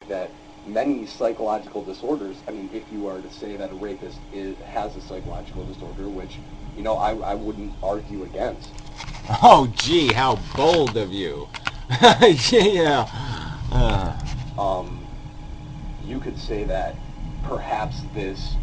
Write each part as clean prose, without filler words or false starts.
that many psychological disorders, I mean, if you are to say that a rapist has a psychological disorder, which, you know, I wouldn't argue against. Oh, gee, how bold of you. Yeah. You could say that perhaps this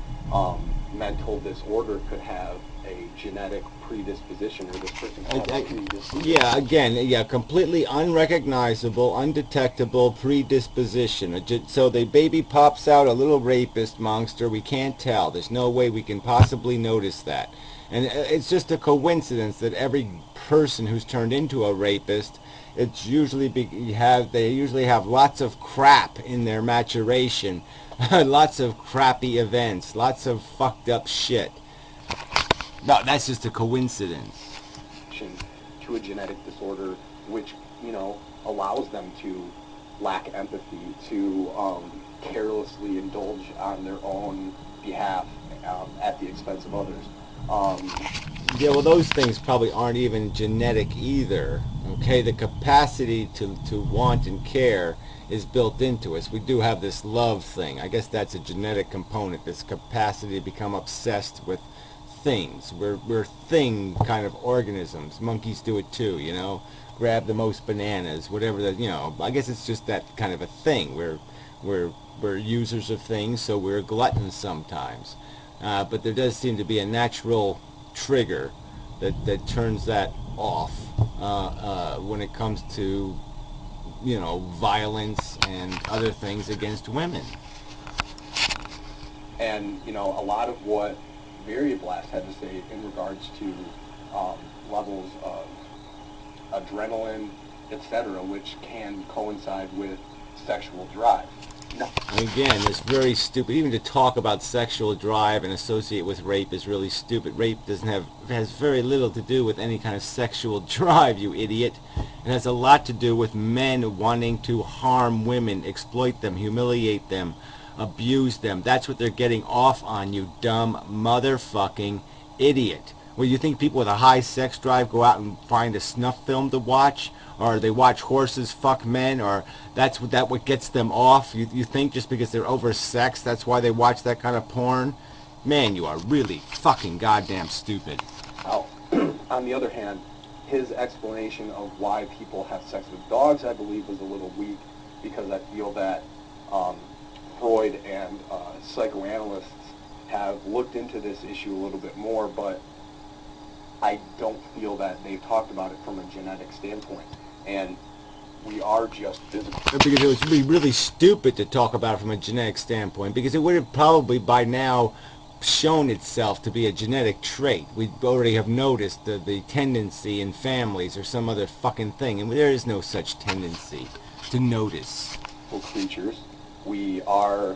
mental disorder could have a genetic predisposition, or this person could have a predisposition. Yeah, again, yeah, completely unrecognizable, undetectable predisposition. So the baby pops out a little rapist monster. We can't tell. There's no way we can possibly notice that. And it's just a coincidence that every person who's turned into a rapist, it's usually they usually have lots of crap in their maturation, lots of crappy events, lots of fucked up shit. No, that's just a coincidence. To a genetic disorder, which, you know, allows them to lack empathy, to carelessly indulge on their own behalf at the expense of others. Yeah, well, those things probably aren't even genetic either. Okay, the capacity to want and care is built into us. We do have this love thing. I guess that's a genetic component, this capacity to become obsessed with things. We're thing kind of organisms. Monkeys do it too, you know. Grab the most bananas, whatever that, you know. I guess it's just that kind of a thing. We're users of things, so we're gluttons sometimes. But there does seem to be a natural trigger that turns that off when it comes to, you know, violence and other things against women. And, you know, a lot of what Blast had to say in regards to levels of adrenaline, etc., which can coincide with sexual drive. No. Again, it's very stupid. Even to talk about sexual drive and associate with rape is really stupid. Rape has very little to do with any kind of sexual drive, you idiot. It has a lot to do with men wanting to harm women, exploit them, humiliate them, abuse them. That's what they're getting off on, you dumb motherfucking idiot. Well, you think people with a high sex drive go out and find a snuff film to watch? Or they watch horses fuck men? Or that's what gets them off? You think just because they're oversexed, that's why they watch that kind of porn? Man, you are really fucking goddamn stupid. Oh. On the other hand, his explanation of why people have sex with dogs, I believe, was a little weak, because I feel that Freud and psychoanalysts have looked into this issue a little bit more, but I don't feel that they've talked about it from a genetic standpoint. And we are just physical. Because it would be really stupid to talk about it from a genetic standpoint, because it would have probably by now shown itself to be a genetic trait. We already have noticed the tendency in families or some other fucking thing, and there is no such tendency to notice. Creatures. We are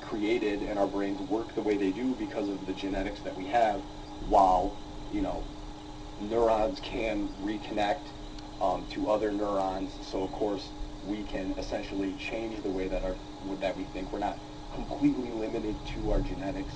created, and our brains work the way they do because of the genetics that we have, while, you know, neurons can reconnect to other neurons, so of course we can essentially change the way that we think. We're not completely limited to our genetics,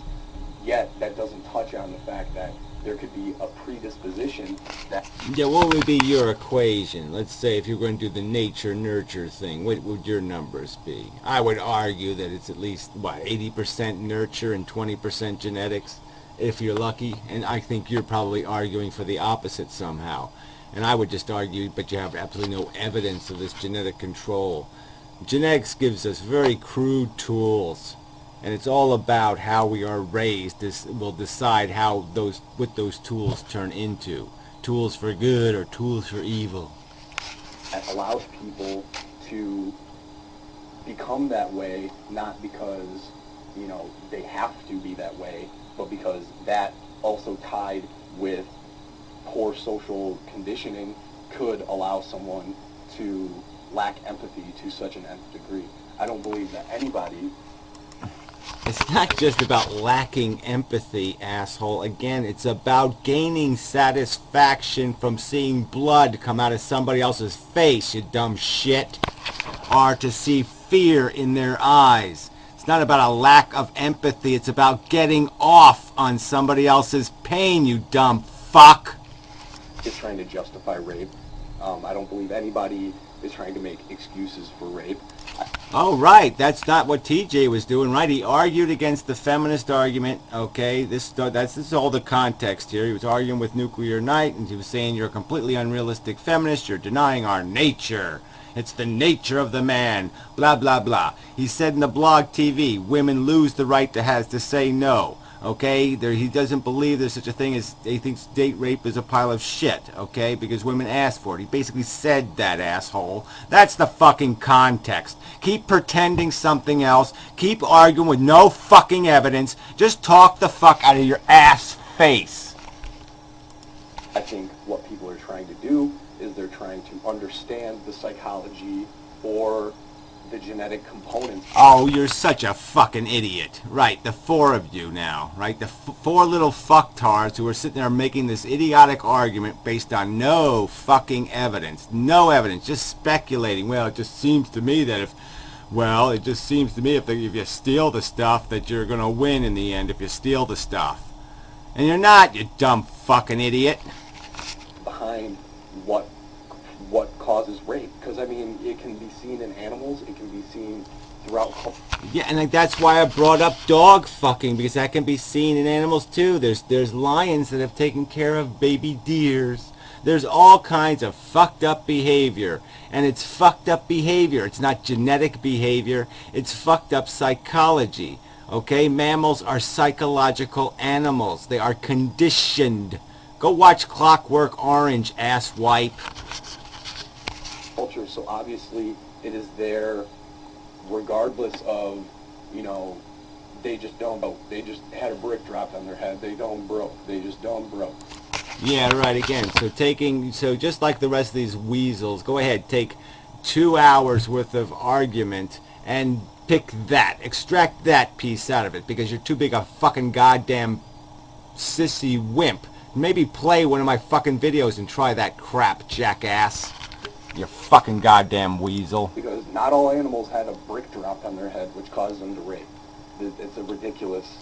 yet that doesn't touch on the fact that there could be a predisposition that... Yeah, what would be your equation? Let's say if you're going to do the nature-nurture thing, what would your numbers be? I would argue that it's at least, 80% nurture and 20% genetics, if you're lucky, and I think you're probably arguing for the opposite somehow. And I would just argue, but you have absolutely no evidence of this genetic control. Genetics gives us very crude tools, and it's all about how we are raised. This will decide what those tools turn into. Tools for good or tools for evil. That allows people to become that way, not because, you know, they have to be that way, but because that also tied with poor social conditioning could allow someone to lack empathy to such an nth degree. I don't believe that anybody... It's not just about lacking empathy, asshole. Again, it's about gaining satisfaction from seeing blood come out of somebody else's face, you dumb shit. Or to see fear in their eyes. It's not about a lack of empathy. It's about getting off on somebody else's pain, you dumb fuck. Is trying to justify rape. I don't believe anybody is trying to make excuses for rape. Oh, right. That's not what TJ was doing, right? He argued against the feminist argument. Okay, this is all the context here. He was arguing with Nuclear Knight, and he was saying you're a completely unrealistic feminist. You're denying our nature. It's the nature of the man. Blah blah blah. He said in the blog TV, women lose the right to say no. Okay, he doesn't believe there's such a thing as, he thinks date rape is a pile of shit, okay, because women ask for it. He basically said that, asshole. That's the fucking context. Keep pretending something else. Keep arguing with no fucking evidence. Just talk the fuck out of your ass face. I think what people are trying to do is they're trying to understand the psychology or the genetic components. Oh, you're such a fucking idiot. Right, the four of you now, right? The four little fucktards who are sitting there making this idiotic argument based on no fucking evidence. No evidence, just speculating. Well, it just seems to me that if you steal the stuff that you're going to win in the end if you steal the stuff. And you're not, you dumb fucking idiot. Behind what causes rape, because I mean it can be seen in animals, it can be seen throughout culture. Yeah, and that's why I brought up dog fucking, because that can be seen in animals too. There's lions that have taken care of baby deers. There's all kinds of fucked up behavior, and it's fucked up behavior. It's not genetic behavior, it's fucked up psychology. Okay, mammals are psychological animals. They are conditioned. Go watch Clockwork Orange, asswipe. Culture, so obviously it is there regardless of, they just don't broke. They just had a brick dropped on their head. They don't broke. They just don't broke. Yeah, right, again. So just like the rest of these weasels, go ahead, take 2 hours worth of argument and pick that. Extract that piece out of it because you're too big a fucking goddamn sissy wimp. Maybe play one of my fucking videos and try that crap, jackass. You fucking goddamn weasel. Because not all animals had a brick dropped on their head which caused them to rape. It's a ridiculous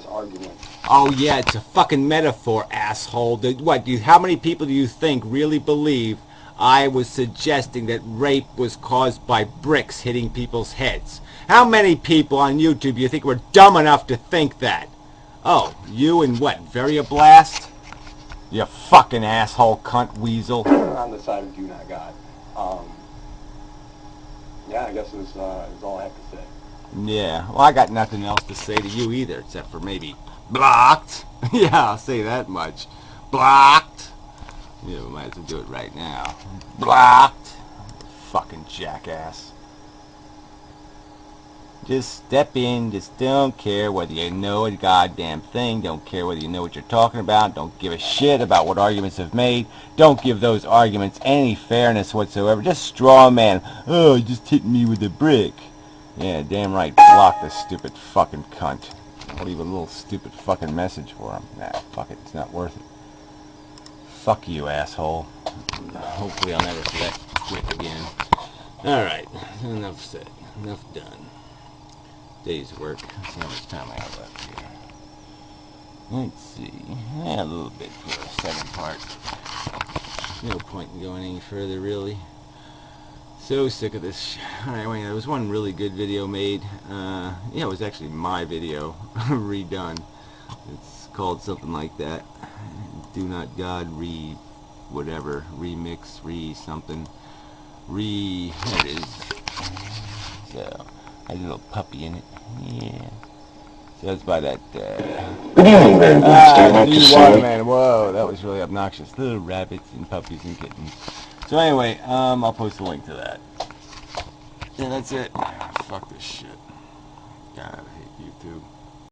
argument. Oh yeah, it's a fucking metaphor, asshole. How many people do you think really believe I was suggesting that rape was caused by bricks hitting people's heads? How many people on YouTube do you think were dumb enough to think that? Oh, you and what, Varioblast? You fucking asshole cunt weasel. On the side of DoNotGod. Yeah, I guess is all I have to say. Yeah, well, I got nothing else to say to you either, except for maybe blocked. Yeah, I'll say that much. Blocked. Yeah, we might as well do it right now. Blocked. Fucking jackass. Just step in, just don't care whether you know a goddamn thing, don't care whether you know what you're talking about, don't give a shit about what arguments have made, don't give those arguments any fairness whatsoever, just straw man, oh, just hit me with a brick. Yeah, damn right, block this stupid fucking cunt. I'll leave a little stupid fucking message for him. Nah, fuck it, it's not worth it. Fuck you, asshole. Hopefully I'll never see that brick again. Alright, enough said, enough done. Day's work. Let's see how much time I have left here. Let's see. Yeah, a little bit for a second part. No point in going any further, really. So sick of this. Anyway, there was one really good video made. Yeah, it was actually my video redone. It's called something like that. DoNotGod whatever, remix, something. There it is. So, had a little puppy in it. Yeah. So it's by that, Good evening, very good. Waterman. Whoa, that was really obnoxious. Little rabbits and puppies and kittens. So anyway, I'll post a link to that. Yeah, that's it. Fuck this shit. God, I hate YouTube.